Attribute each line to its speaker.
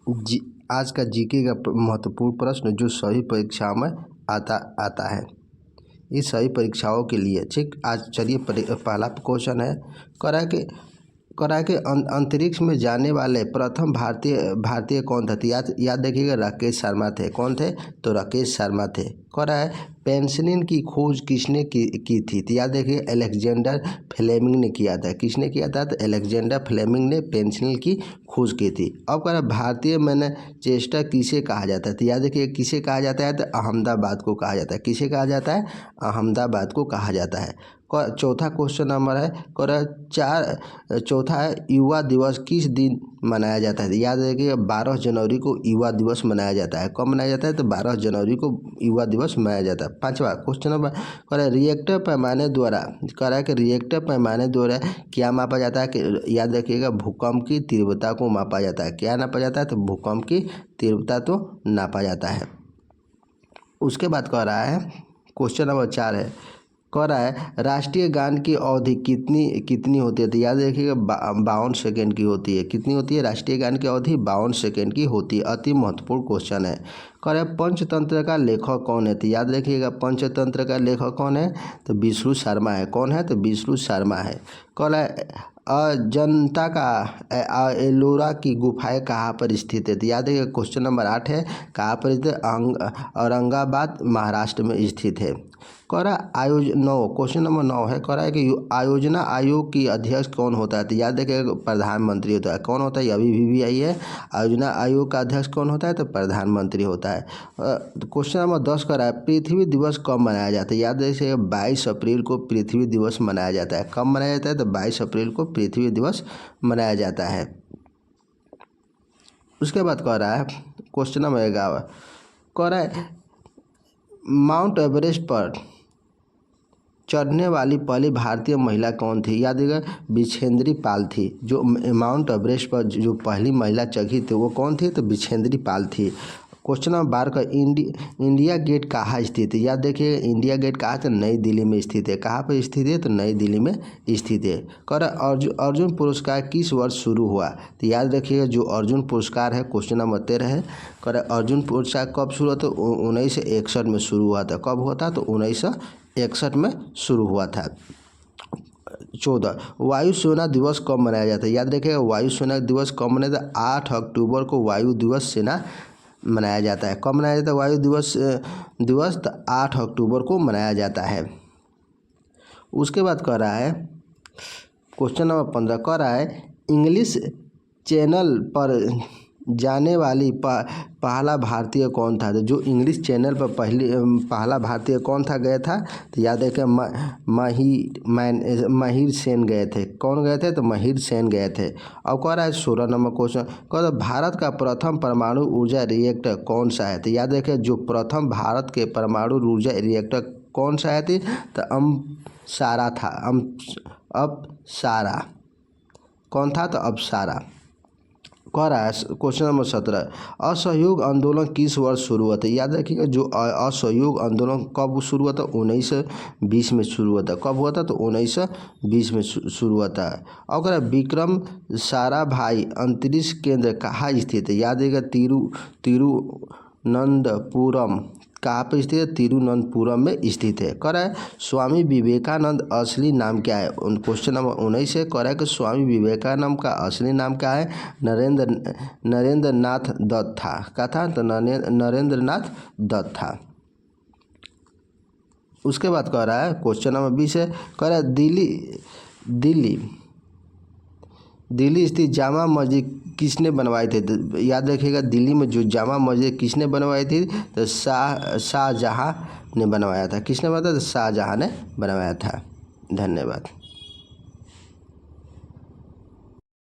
Speaker 1: जी आज का जीके का महत्वपूर्ण प्रश्न जो सभी परीक्षाओं में आता है। इस सभी परीक्षाओं के लिए ठीक आज चलिए पहला क्वेश्चन है। करा के अंतरिक्ष में जाने वाले प्रथम भारतीय कौन थे? तो याद देखिएगा, राकेश शर्मा थे। कौन थे? तो राकेश शर्मा थे। करा है पेनिसिलिन की खोज किसने की थी? तो याद देखिए, अलेक्जेंडर फ्लेमिंग ने किया था। किसने किया था? तो अलेक्जेंडर फ्लेमिंग ने पेनिसिलिन की खोज की थी। अब कह रहा भारतीय मैनचेस्टर किसे कहा जाता है? तो याद देखिए, किसे कहा जाता है? तो अहमदाबाद को कहा जाता है। किसे कहा जाता है? अहमदाबाद को कहा जाता है। चौथा क्वेश्चन नंबर है चौथा है युवा दिवस किस दिन मनाया जाता है? याद रखिए 12 जनवरी को युवा दिवस मनाया जाता है। कब मनाया जाता है? तो 12 जनवरी को युवा दिवस मनाया जाता है। पांचवा क्वेश्चन नंबर रिएक्टर पैमाने द्वारा रिएक्टर पैमाने द्वारा क्या मापा जाता है? कि याद रखिएगा भूकंप की तीव्रता को मापा जाता है। क्या नापा जाता है? तो भूकंप की तीव्रता तो नापा जाता है। उसके बाद कह रहा है क्वेश्चन नंबर 4 है, कह रहा है राष्ट्रीय गान की अवधि कितनी होती है? तो याद रखिएगा 52 सेकेंड की होती है। कितनी होती है? राष्ट्रीय गान की अवधि 52 सेकेंड की होती है। अति महत्वपूर्ण क्वेश्चन है। कह रहा है पंचतंत्र का लेखक कौन है? तो याद रखिएगा पंचतंत्र का लेखक कौन है? तो विष्णु शर्मा है। कौन है? तो विष्णु शर्मा है। कह रहा है अजंता का एलोरा की गुफाएं कहाँ पर स्थित है? तो याद है क्वेश्चन नंबर 8 है, कहाँ पर स्थित? औरंगाबाद महाराष्ट्र में स्थित है। कह रहा क्वेश्चन नंबर 9 है, कह रहा है कि आयोजना आयोग की अध्यक्ष कौन होता है? तो याद है कि प्रधानमंत्री होता है। कौन होता है? अभी भी आई है। आयोजना आयोग का अध्यक्ष कौन होता है? तो प्रधानमंत्री होता है। क्वेश्चन नंबर 10 कह रहा है पृथ्वी दिवस कब मनाया जाता है? याद रखिए 22 अप्रैल को पृथ्वी दिवस मनाया जाता है। कब मनाया जाता है? तो 22 अप्रैल को पृथ्वी दिवस मनाया जाता है। उसके बाद कह रहा है क्वेश्चन नंबर 11 कह रहा है माउंट एवरेस्ट पर चढ़ने वाली पहली भारतीय महिला कौन थी? याद रखिएगा बिछेंद्री पाल थी। जो माउंट एवरेस्ट पर जो पहली महिला चढ़ी थी वो कौन थी? तो बिछेंद्री पाल थी। क्वेश्चन नंबर 12 का इंडिया गेट कहाँ स्थित है? याद देखिए इंडिया गेट कहाँ? तो नई दिल्ली में स्थित है। कहाँ पर स्थित है? तो नई दिल्ली में स्थित है। कह रहा अर्जुन पुरस्कार किस वर्ष शुरू हुआ? तो याद रखिएगा जो अर्जुन पुरस्कार है क्वेश्चन नंबर 13 है। कह रहा अर्जुन पुरस्कार कब शुरू हुआ? तो 1961 में शुरू हुआ था। कब हुआ था? तो 1961 में शुरू हुआ था। 14 वायु सेना दिवस कब मनाया जाता है? याद रखिएगा वायु सेना दिवस कब मनाया जाता है? 8 अक्टूबर को वायु दिवस सेना मनाया जाता है। कब मनाया जाता है वायु दिवस? तो 8 अक्टूबर को मनाया जाता है। उसके बाद कह रहा है क्वेश्चन नंबर 15 कह रहा है इंग्लिश चैनल पर जाने वाली पहला भारतीय कौन था? तो जो इंग्लिश चैनल पर पहला भारतीय कौन था गया था? तो याद है कि महिर सेन गए थे। कौन गए थे? तो महिर सेन गए थे। अब कह रहा है 16 नंबर क्वेश्चन कह रहा भारत का प्रथम परमाणु ऊर्जा रिएक्टर कौन सा है? तो याद रखिए जो प्रथम भारत के परमाणु ऊर्जा रिएक्टर कौन सा है? तो अप्सरा था। अप्सरा कौन था? तो अप्सरा। कह रहा है क्वेश्चन नंबर 17 असहयोग आंदोलन किस वर्ष शुरू हुआ था? याद रखिएगा जो असहयोग आंदोलन कब शुरू हुआ था? 1920 में शुरू हुआ था। कब हुआ था? तो 1920 में शुरू हुआ था। और कह रहा है विक्रम साराभाई अंतरिक्ष केंद्र कहाँ स्थित है? याद रखिएगा तिरुवनंतपुरम। कहाँ पर स्थित है? तिरुवनंतपुरम में स्थित है। कह रहा है स्वामी विवेकानंद असली नाम क्या है? क्वेश्चन नंबर 19 है। कह रहा है कि स्वामी विवेकानंद का असली नाम क्या है? नरेंद्र नाथ दत्त था। क्या था? तो नरेंद्र नाथ दत्त था। उसके बाद कह रहा है क्वेश्चन नंबर 20 है। कह रहा है दिल्ली स्थित जामा मस्जिद किसने बनवाई थी? याद रखिएगा दिल्ली में जो जामा मस्जिद किसने बनवाई थी? तो शाहजहाँ ने बनवाया था। किसने बनवाया था? तो शाहजहाँ ने बनवाया था। धन्यवाद।